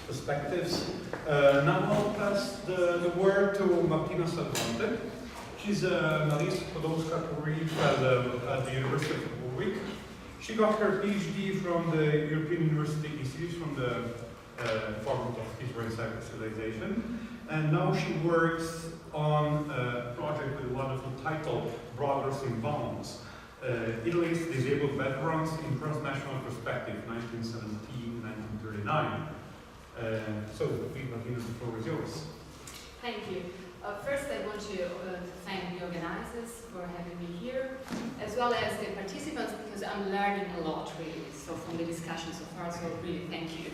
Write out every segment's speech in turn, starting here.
perspectives. Now I'll pass the word to Martina Salvante. She's a Marisa Podolska-Curie Fellow at the University of Warwick. She got her PhD from the European University Institute from the Department of History and Civilization. And now she works on a project with a wonderful title, Brothers in Bonds. Italy's disabled veterans in transnational perspective, 1917-1939. So, Martina, the floor is yours. Thank you. First, I want to thank the organizers for having me here, as well as the participants, because I'm learning a lot, really, so from the discussion so far, so really thank you.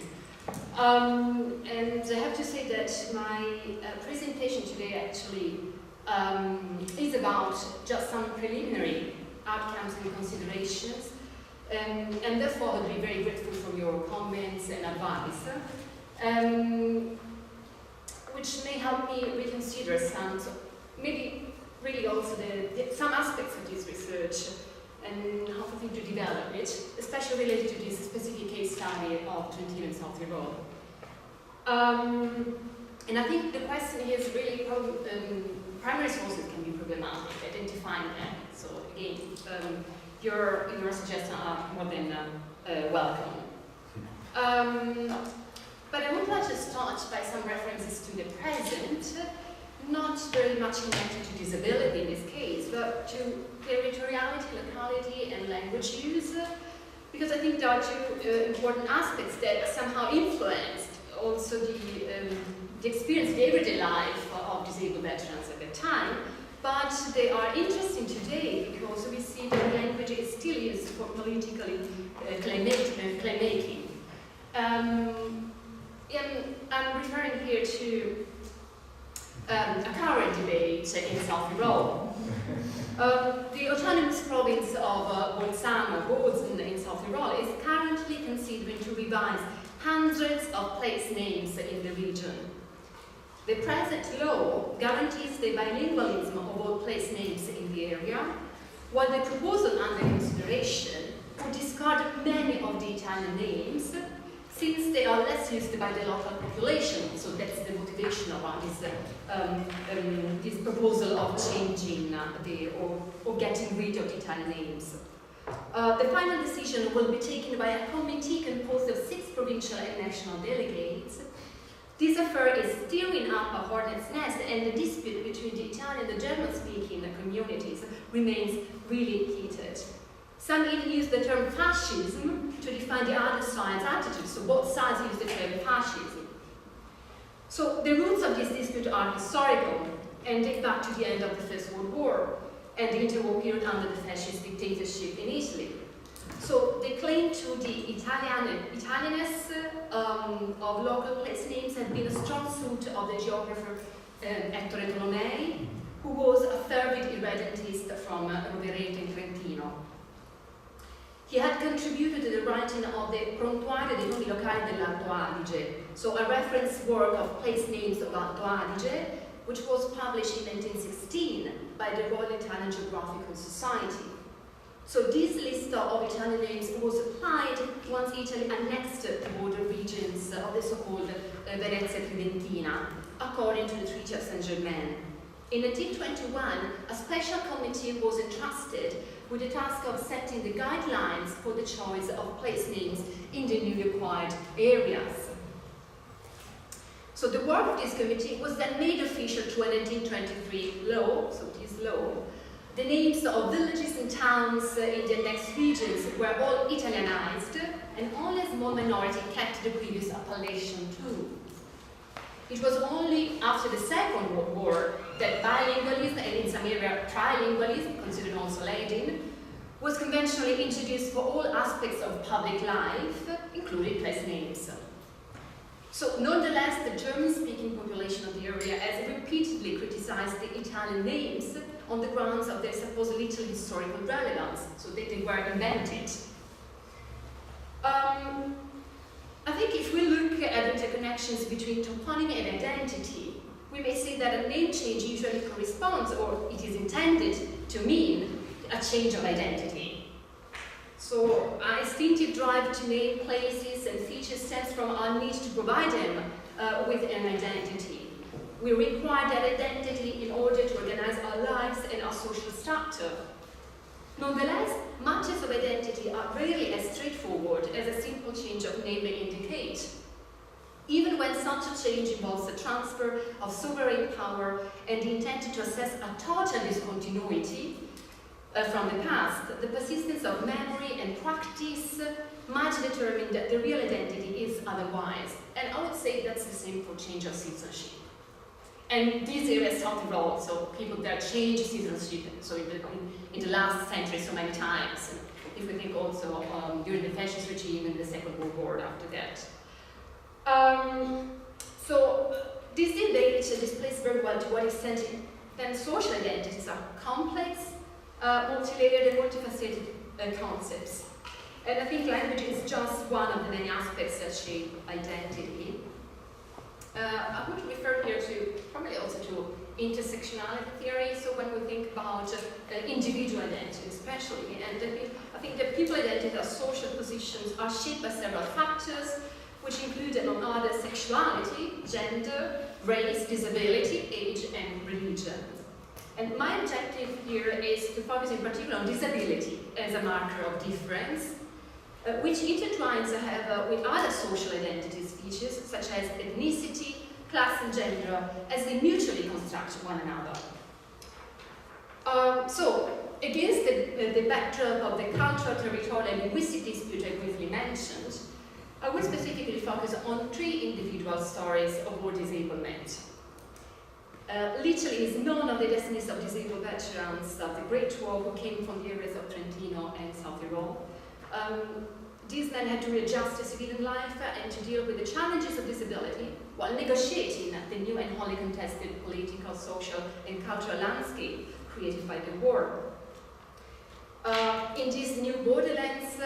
And I have to say that my presentation today actually is about just some preliminary outcomes and considerations, and therefore I'll be very grateful for your comments and advice, which may help me reconsider some, maybe really also some aspects of this research and how to think to develop it, especially related to this specific case study of Trentino and South Tyrol. And I think the question here is really primary sources can be problematic, identifying them. So again, your suggestions are more than welcome. But I would like to start by some references to the present, not very much connected to disability in this case, but to territoriality, locality, and language use, because I think there are two important aspects that somehow influenced also the experience, the everyday life of disabled veterans at that time, but they are interesting today because we see that language is still used for politically claim-making. I'm referring here to a current debate in South Tyrol. The autonomous province of Bolzano, Bozen in South Tyrol, is currently considering to revise hundreds of place names in the region. The present law guarantees the bilingualism of all place names in the area, while the proposal under consideration would discard many of the Italian names since they are less used by the local population. So that's the motivation around this proposal of changing or getting rid of the Italian names. The final decision will be taken by a committee composed of 6 provincial and national delegates. This affair is stirring up a hornet's nest, and the dispute between the Italian and the German-speaking communities remains really heated. Some even use the term fascism to define the other side's attitude, so both sides use the term fascism. So the roots of this dispute are historical and date back to the end of the First World War and the interwar period under the fascist dictatorship in Italy. So the claim to the Italianness of local place names had been a strong suit of the geographer Ettore Tolomei, who was a fervid irredentist from Rovereto in Trentino. He had contributed to the writing of the Prontuario dei nomi locali dell'Alto Adige, so a reference work of place names of Alto Adige, which was published in 1916 by the Royal Italian Geographical Society. So this list of Italian names was applied once Italy annexed the border regions of the so-called Venezia Tridentina, according to the Treaty of Saint-Germain. In 1921, a special committee was entrusted with the task of setting the guidelines for the choice of place names in the newly acquired areas. So the work of this committee was then made official to a 1923 law, so this law. The names of villages and towns in the annexed regions were all Italianized, and only a small minority kept the previous appellation too. It was only after the Second World War that bilingualism, and in some areas trilingualism, considered also Latin, was conventionally introduced for all aspects of public life, including place names. So, nonetheless, the German-speaking population of the area has repeatedly criticized the Italian names on the grounds of their supposed little historical relevance, so that they were invented. I think if we look at the interconnections between toponymy and identity, we may say that a name change usually corresponds, or it is intended to mean, a change of identity. So our instinctive drive to name places and features stems from our need to provide them with an identity. We require that identity in order to organize our lives and our social structure. Nonetheless, matters of identity are rarely as straightforward as a simple change of name may indicate. Even when such a change involves the transfer of sovereign power and the intent to assess a total discontinuity from the past, the persistence of memory and practice might determine that the real identity is otherwise. And I would say that's the same for change of citizenship. And these areas have evolved, so people that change citizenship, so in the last century so many times. If we think also during the fascist regime and the Second World War after that. So this debate displays very well to what extent then social identities are complex, multi-layered and multifaceted concepts. And I think language is just one of the many aspects that shape identity. I would refer here to, probably also to intersectionality theory, so when we think about individual identity especially, and I think that people identity as social positions are shaped by several factors, which include, among others, sexuality, gender, race, disability, age, and religion. And my objective here is to focus in particular on disability as a marker of difference, which intertwines with other social identities features such as ethnicity, class, and gender, as they mutually construct one another. So, against the backdrop of the cultural, territorial, and linguistic dispute I briefly mentioned, I will specifically focus on 3 individual stories of war disablement. Literally is none of the destinies of disabled veterans of the Great War who came from the areas of Trentino and South Tyrol. These men had to readjust to civilian life and to deal with the challenges of disability while negotiating the new and wholly contested political, social, and cultural landscape created by the war. In these new borderlands,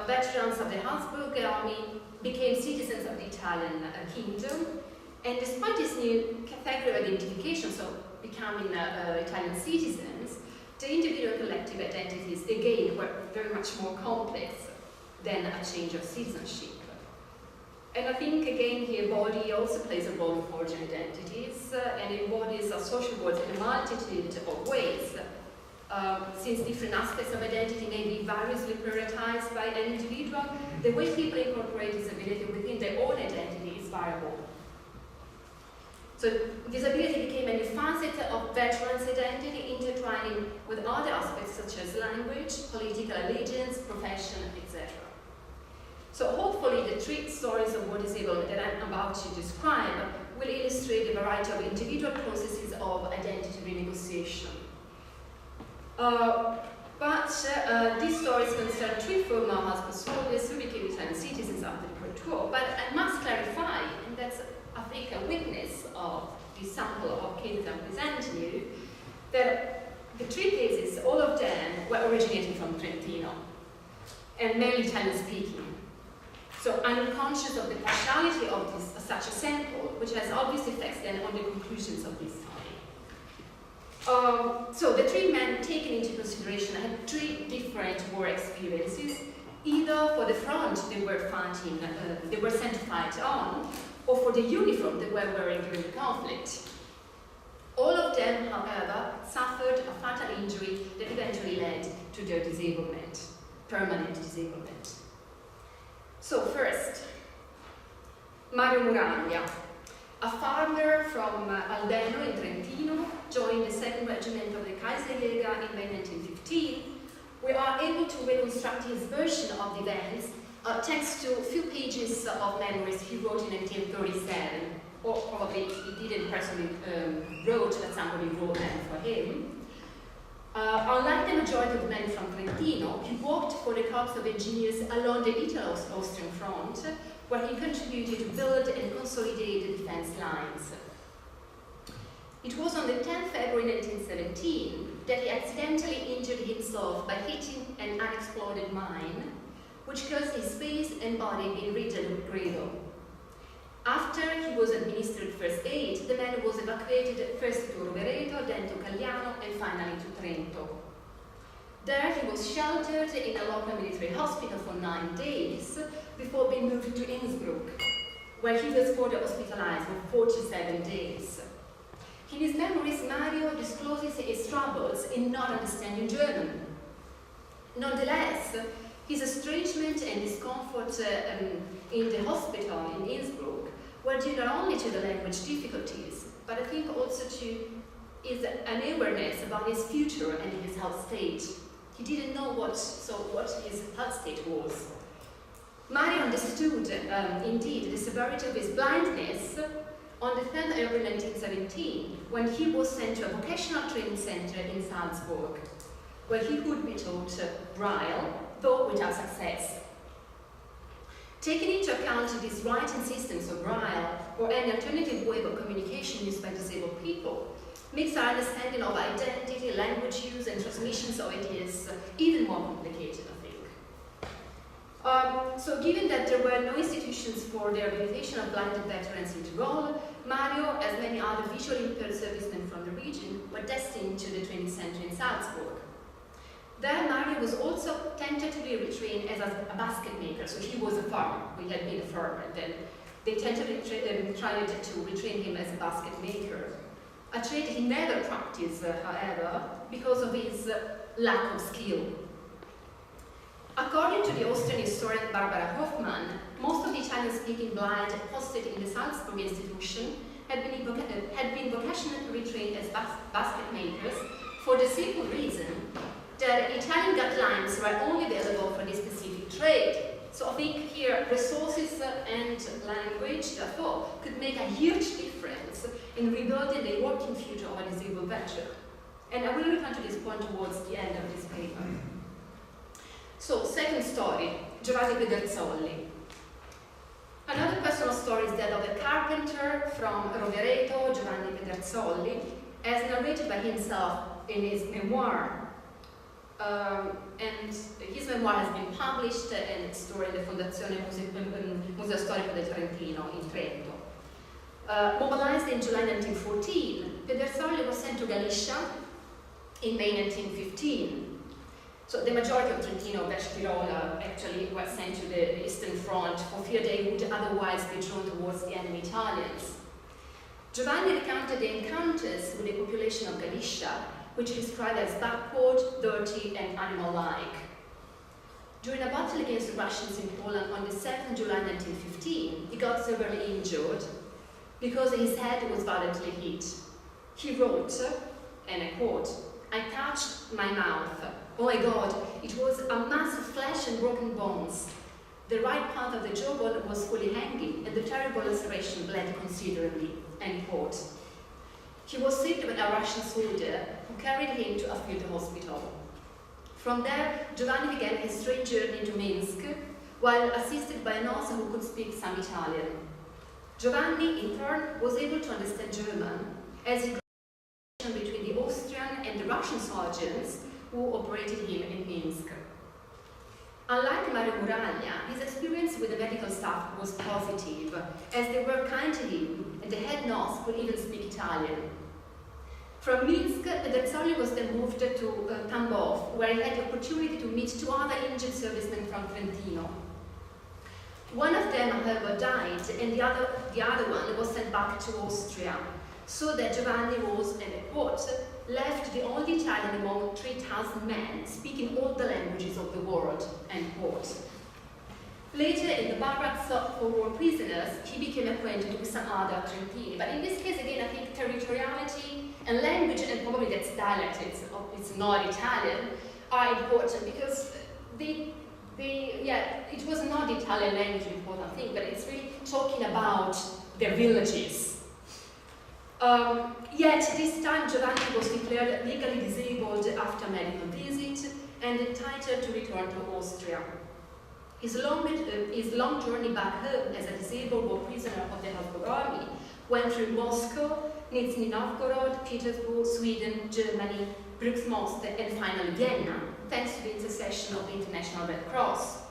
veterans of the Habsburg army became citizens of the Italian kingdom, and despite this new category of identification, so becoming Italian citizens, the individual and collective identities again were very much more complex than a change of citizenship. And I think again here body also plays a role in forging identities and embodies our social worlds in a multitude of ways. Since different aspects of identity may be variously prioritized by an individual, the way people incorporate disability within their own identity is variable. So disability became a new facet of veterans' identity, intertwining with other aspects such as language, political allegiance, profession, etc. So hopefully the 3 stories of war disablement that I'm about to describe will illustrate a variety of individual processes of identity renegotiation. But these stories concern 3 former Habsburg soldiers who became Italian citizens after the Great War. But I must clarify, and that's I think a witness of this sample of cases I'm presenting you, that the 3 cases, all of them were originating from Trentino, and mainly Italian speaking. So I'm conscious of the partiality of such a sample, which has obvious effects then on the conclusions of this study. So the 3 men taken into consideration had 3 different war experiences, either for the front they were fighting, they were sent to fight on, or for the uniform they were wearing during the conflict. All of them, however, suffered a fatal injury that eventually led to their disablement, permanent disablement. So first, Mario Muraglia, a farmer from Albeno in Trentino, joined the 2nd Regiment of the Kaiserjäger in May 1915. We are able to reconstruct his version of the events thanks to a few pages of memories he wrote in 1937, or probably he didn't personally wrote, but somebody wrote them for him. Unlike the majority of men from Trentino, he worked for the Corps of Engineers along the Italo-Austrian front, where he contributed to build and consolidate the defense lines. It was on the 10th February 1917 that he accidentally injured himself by hitting an unexploded mine, which caused his face and body being riddled with gravel. After he was administered first aid, the man was evacuated first to Rovereto, then to Cagliano, and finally to Trento. There he was sheltered in a local military hospital for 9 days before being moved to Innsbruck, where he was further hospitalized for 47 days. In his memories, Mario discloses his troubles in not understanding German. Nonetheless, his estrangement and discomfort in the hospital in Innsbruck were due not only to the language difficulties, but I think also to his unawareness about his future and his health state. He didn't know what his health state was. Mario understood, indeed, the severity of his blindness on the 10th of April 1917, when he was sent to a vocational training center in Salzburg, where he would be taught Braille, though without success. Taking into account these writing systems of Braille, or any alternative way of communication used by disabled people, makes our understanding of identity, language use, and transmissions of ideas even more complicated, I think. So given that there were no institutions for the rehabilitation of blinded veterans in Tyrol, Mario, as many other visually impaired servicemen from the region, were destined to the training center in Salzburg. There, Mario was also tentatively retrained as a basket maker, so he was a farmer. He had been a farmer, and then they tentatively tried to retrain him as a basket maker. A trade he never practiced, however, because of his lack of skill. According to the Austrian historian Barbara Hoffmann, most of the Italian-speaking blind posted in the Salzburg institution had been vocationally retrained as basket makers for the simple reason that Italian guidelines were only available for this specific trade. So I think here resources and language, therefore, could make a huge difference in rebuilding the working future of a disabled veteran. And I will return to this point towards the end of this paper. So, second story, Giovanni Pederzoli. Another personal story is that of a carpenter from Rovereto, Giovanni Pederzoli, as narrated by himself in his memoir. And his memoir has been published and stored in the Fondazione Museo Storico del Trentino in Trento. Mobilized in July 1914, Pederzoli was sent to Galicia in May 1915. So the majority of Trentino, West Tyrol, actually were sent to the Eastern Front for fear they would otherwise be drawn towards the enemy Italians. Giovanni recounted the encounters with the population of Galicia, which he described as backward, dirty, and animal-like. During a battle against the Russians in Poland on the 7th July 1915, he got severely injured because his head was violently hit. He wrote, and I quote, "I touched my mouth. Oh my God, it was a mass of flesh and broken bones. The right part of the jawbone was fully hanging, and the terrible laceration bled considerably." End quote. He was saved by a Russian soldier who carried him to a field hospital. From there, Giovanni began his strange journey to Minsk, while assisted by a nurse who could speak some Italian. Giovanni, in turn, was able to understand German, as he grew between the Austrian and the Russian surgeons who operated him in Minsk. Unlike Mario Muraglia, his experience with the medical staff was positive, as they were kind to him, and the head nurse could even speak Italian. From Minsk, Pederzoli was then moved to Tambov, where he had the opportunity to meet two other injured servicemen from Trentino. One of them, however, died, and the other one was sent back to Austria, so that Giovanni was, and I quote, left the only Italian among 3,000 men speaking all the languages of the world, end quote. Later, in the barracks for war prisoners, he became acquainted with some other Trentini, but in this case, again, I think territoriality and language, and probably that's dialect, it's not Italian, are important because it was not the Italian language the important thing, but it's really talking about their villages. Yet this time Giovanni was declared legally disabled after a medical visit and entitled to return to Austria. His long journey back home as a disabled war prisoner of the Habsburg army went through Moscow, Nizhny Novgorod, Petersburg, Sweden, Germany, Bruksmost, and finally Vienna, thanks to the intercession of the International Red Cross.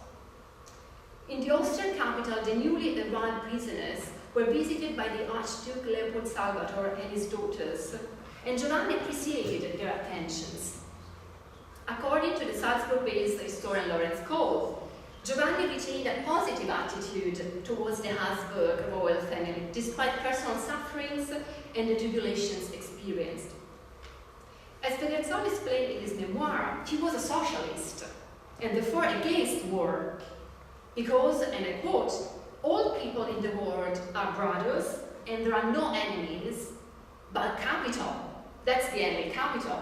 In the Austrian capital, the newly arrived prisoners were visited by the Archduke Leopold Salvator and his daughters, and Giovanni appreciated their attentions. According to the Salzburg-based historian Lorenz Kohl, Giovanni retained a positive attitude towards the Habsburg royal family, despite personal sufferings and the tribulations experienced. As Perezzoli explained in his memoir, he was a socialist, and therefore against war, because, and I quote, "All people in the world are brothers, and there are no enemies, but capital. That's the enemy, capital.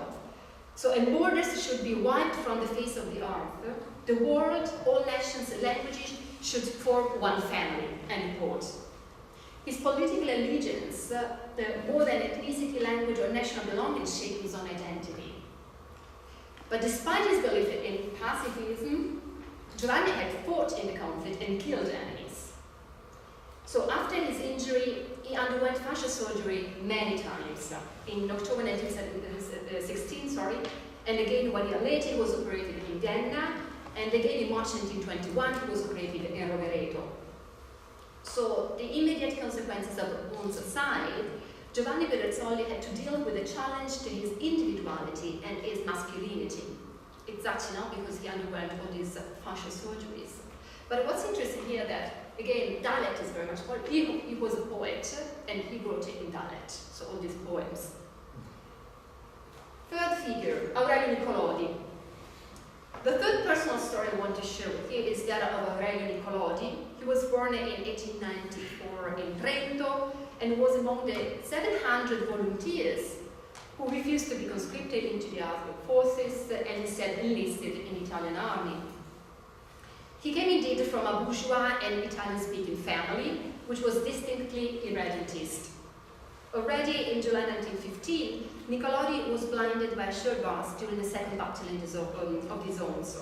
So, and borders should be wiped from the face of the earth. The world, all nations and languages should form one family," end quote. His political allegiance, more than ethnicity, language, or national belonging, shaped his own identity. But despite his belief in pacifism, Giovanni had fought in the conflict and killed enemies. So after his injury, he underwent fascial surgery many times. In October 1916, and again 1 year later he was operated in Vienna, and again in March 1921 he was operated in Rovereto. So the immediate consequences of Bond's side, Giovanni Perezzoli had to deal with a challenge to his individuality and his masculinity. Exactly now because he underwent all these fascial surgeries. But what's interesting here that, again, dialect is very much important. He was a poet and he wrote it in dialect, so all these poems. Third figure, Aurelio Nicolodi. The third personal story I want to share with you is that of Aurelio Nicolodi. He was born in 1894 in Trento and was among the 700 volunteers who refused to be conscripted into the Habsburg forces and instead enlisted in the Italian army. He came indeed from a bourgeois and Italian-speaking family, which was distinctly irredentist. Already in July 1915, Nicolodi was blinded by a shell blast during the Second Battle of the Isonzo.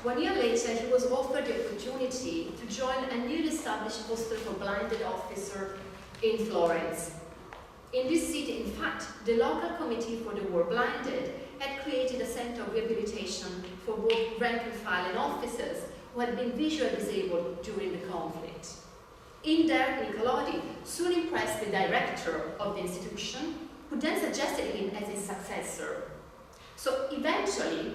1 year later, he was offered the opportunity to join a newly established hostel for blinded officers in Florence. In this city, in fact, the local committee for the war blinded had created a center of rehabilitation for both rank and file and officers who had been visually disabled during the conflict. In there, Nicolodi soon impressed the director of the institution, who then suggested him as his successor. So eventually,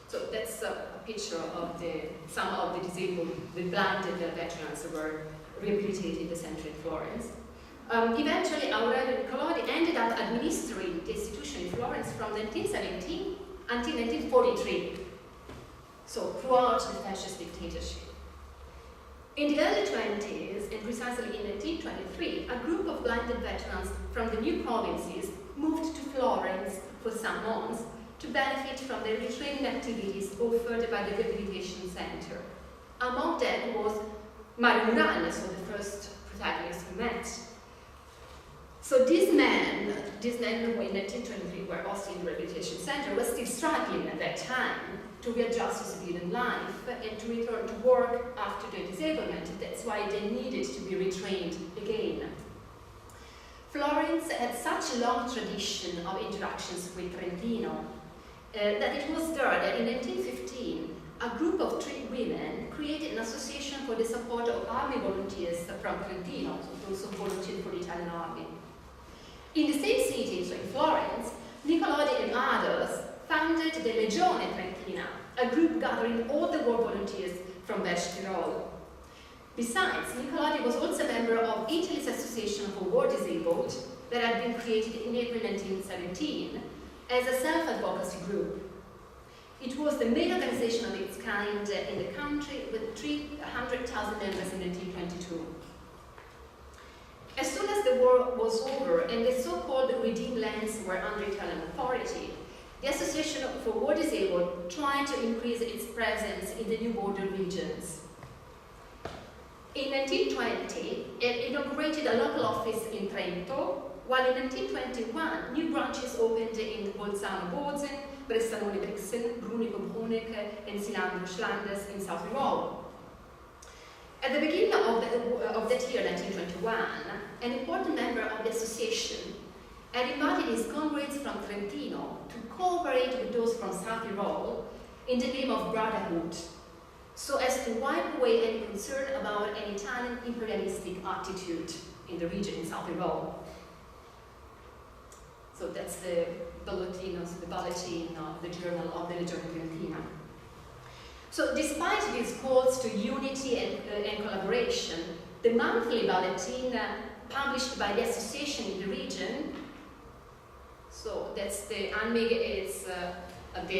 so that's a picture of some of the disabled, the blinded veterans who were rehabilitated in the center in Florence. Eventually, Aurelio Nicolodi ended up administering the institution in Florence from 1917 until 1943, so throughout the fascist dictatorship. In the early 20s, and precisely in 1923, a group of blinded veterans from the new provinces moved to Florence for some months to benefit from the retraining activities offered by the rehabilitation center. Among them was Mario Muraglia, so the first protagonist we met. So these men who in 1923 were also in the rehabilitation center were still struggling at that time to readjust to civilian life and to return to work after their disablement. That's why they needed to be retrained again. Florence had such a long tradition of interactions with Trentino that it was there that in 1915 a group of 3 women created an association for the support of army volunteers from Trentino, so those who volunteered for the Italian army. In the same city, so in Florence, Nicolodi and others founded the Legione Trentina, a group gathering all the war volunteers from West Tyrol. Besides, Nicolodi was also a member of Italy's Association for War Disabled that had been created in April 1917 as a self-advocacy group. It was the main organization of its kind in the country with 300,000 members in 1922. As soon as the war was over and the so-called redeemed lands were under Italian authority, the Association for War Disabled tried to increase its presence in the new border regions. In 1920, it inaugurated a local office in Trento, while in 1921, new branches opened in Bolzano Bozen, Bressanone Brixen, Brunico Bruneck, and Silandro Schlanders in South Tyrol. At the beginning of that year, 1921, an important member of the association had invited his comrades from Trentino to cooperate with those from South Tyrol in the name of brotherhood, so as to wipe away any concern about an Italian imperialistic attitude in the region in South Tyrol. So So that's the bulletin of the Journal of the Legione Fiorentina. So despite these calls to unity and collaboration, the monthly bulletin published by the association in the region, so that's the ANMIG, it's the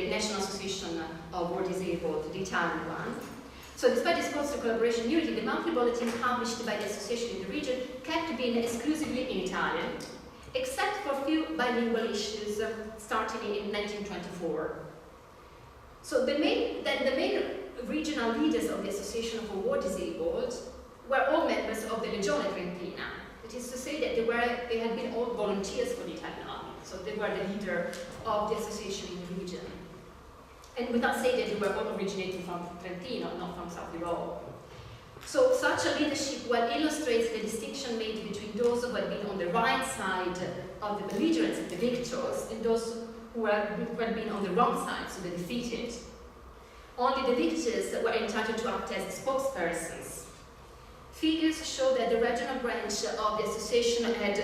National Association of War Disabled, the Italian one. So despite this calls to collaboration and unity, the monthly bulletin published by the association in the region kept being exclusively in Italian, except for a few bilingual issues starting in 1924. So the main regional leaders of the Association for War Disabled were all members of the Legione Fiorentina. That is to say that they had been all volunteers for the Italian army. So they were the leader of the association in the region. And we not say that they were all originating from Trentino, not from South Tyrol. So such a leadership well illustrates the distinction made between those who had been on the right side of the belligerents, the victors, and those who had been on the wrong side, so the defeated. Only the victors were entitled to act as spokespersons. Figures show that the regional branch of the association had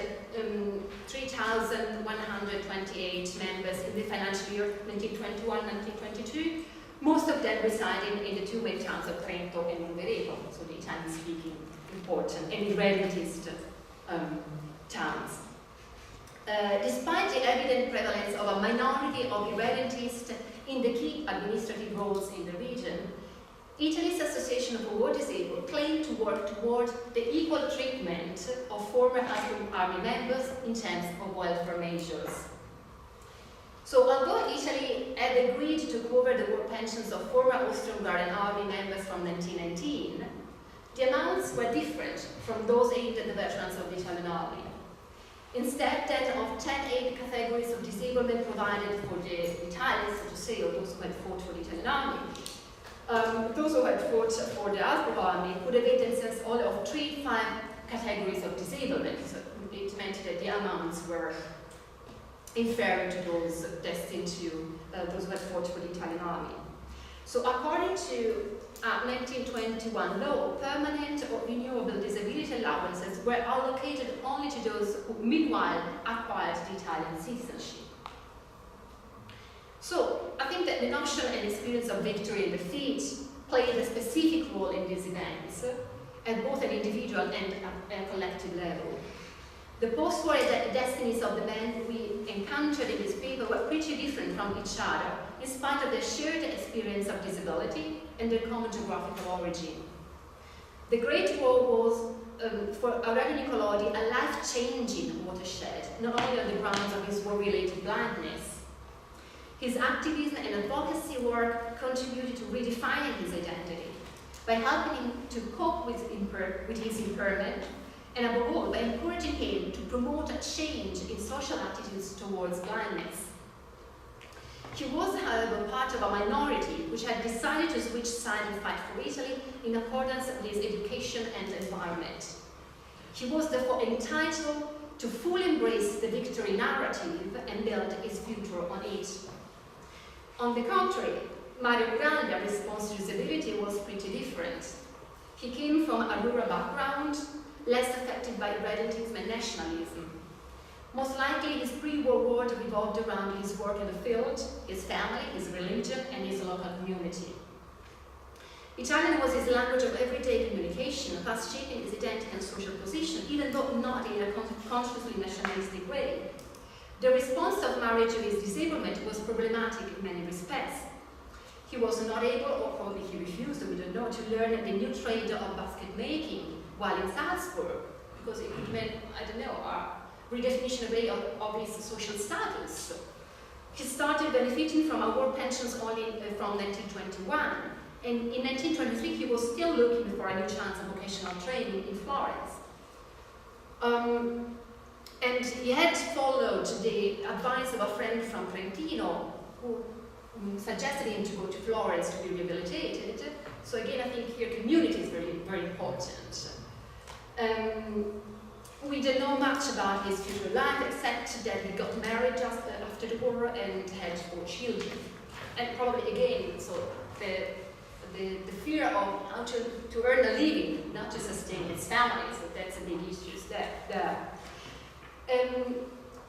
3,128 members in the financial year 1921-1922, most of them residing in the two main towns of Trento and Rovereto, so the Italian-speaking important and irredentist towns. Despite the evident prevalence of a minority of irredentists in the key administrative roles in the region, Italy's Association for War Disabled claimed to work toward the equal treatment of former army members in terms of welfare measures. So although Italy had agreed to cover the war pensions of former Austro-Hungarian army members from 1919, the amounts were different from those aimed at the veterans of the Italian army. Instead, then, of 10 aid categories of disablement provided for the Italians, so to say, or those who had fought for the Italian army, those who had fought for the Habsburg army could avail themselves only of 3-5 categories of disablement. So it meant that the amounts were inferior to those destined to those who had fought for the Italian army. So according to 1921 law, permanent or renewable disability allowances were allocated only to those who meanwhile acquired the Italian citizenship. So I think that the notion and experience of victory and defeat played a specific role in these events at both an individual and a collective level. The post-war destinies of the men we encountered in this paper were pretty different from each other, in spite of their shared experience of disability and their common geographical origin. The Great War was, for Aurelio Nicolodi, a life-changing watershed, not only on the grounds of his war-related blindness. His activism and advocacy work contributed to redefining his identity by helping him to cope with his impairment, and above all, by encouraging him to promote a change in social attitudes towards blindness. He was, however, part of a minority which had decided to switch sides and fight for Italy in accordance with his education and environment. He was therefore entitled to fully embrace the victory narrative and build his future on it. On the contrary, Mario Miranda's response to disability was pretty different. He came from a rural background, less affected by irredentism and nationalism. Most likely, his pre-war world revolved around his work in the field, his family, his religion, and his local community. Italian was his language of everyday communication, thus shaping his identity and social position, even though not in a consciously nationalistic way. The response of Mario to his disablement was problematic in many respects. He was not able, or probably he refused, we don't know, to learn the new trade of basket making while in Salzburg, because it would mean, I don't know, a redefinition of his social status. He started benefiting from war pensions only from 1921, and in 1923 he was still looking for a new chance of vocational training in Florence. And he had followed the advice of a friend from Trentino who suggested him to go to Florence to be rehabilitated. So again, I think here community is very, very important. We don't know much about his future life, except that he got married just after the war and had 4 children. And probably again, so the fear of how to earn a living, not to sustain his family, so that's a big issue there.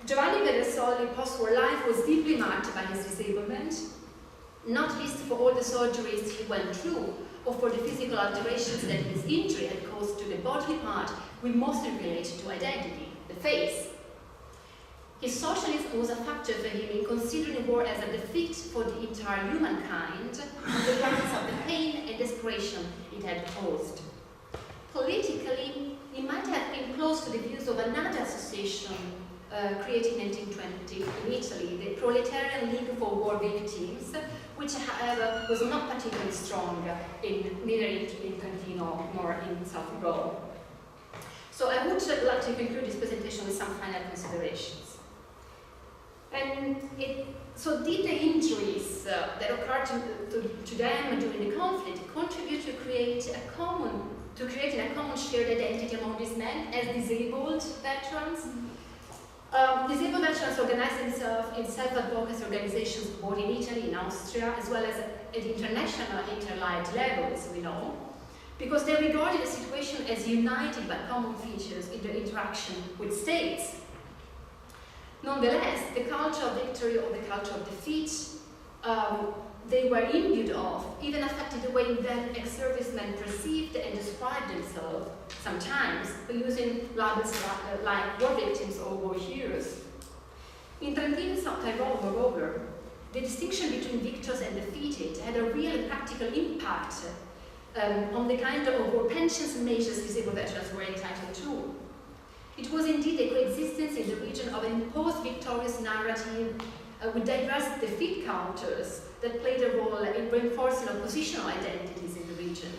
Giovanni Verasoli post-war life was deeply marked by his disablement, not least for all the surgeries he went through, or for the physical alterations that his injury had caused to the bodily part we mostly relate to identity, the face. His socialism was a factor for him in considering war as a defeat for the entire humankind on the grounds of the pain and desperation it had caused. Politically, he might have been close to the views of another association created in 1920 in Italy, the Proletarian League for War Victims, which, however, was not particularly strong neither in Trentino nor in South Rome. So I would like to conclude this presentation with some final considerations. So did the injuries that occurred to them during the conflict contribute to creating a common shared identity among these men as disabled veterans? Disabled veterans organized themselves in self-advocacy organizations both in Italy, in Austria, as well as at international interallied levels, we know, because they regarded the situation as united by common features in their interaction with states. Nonetheless, the culture of victory or the culture of defeat they were imbued of even affected the way that ex-servicemen perceived and described themselves, sometimes by using labels like war victims or war heroes. In Trentino and South Tyrol, moreover, the distinction between victors and defeated had a real and practical impact on the kind of war pensions and measures disabled veterans were entitled to. It was indeed a coexistence in the region of an imposed victorious narrative with diverse defeat counters that played a role in reinforcing oppositional identities in the region.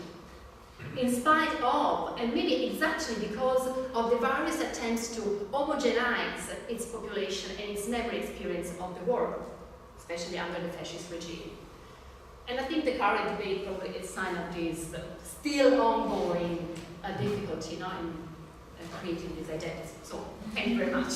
In spite of, and maybe exactly because of the various attempts to homogenize its population and its memory experience of the war, especially under the fascist regime. And I think the current debate probably is a sign of this still ongoing difficulty in creating these identities. So, thank you very much.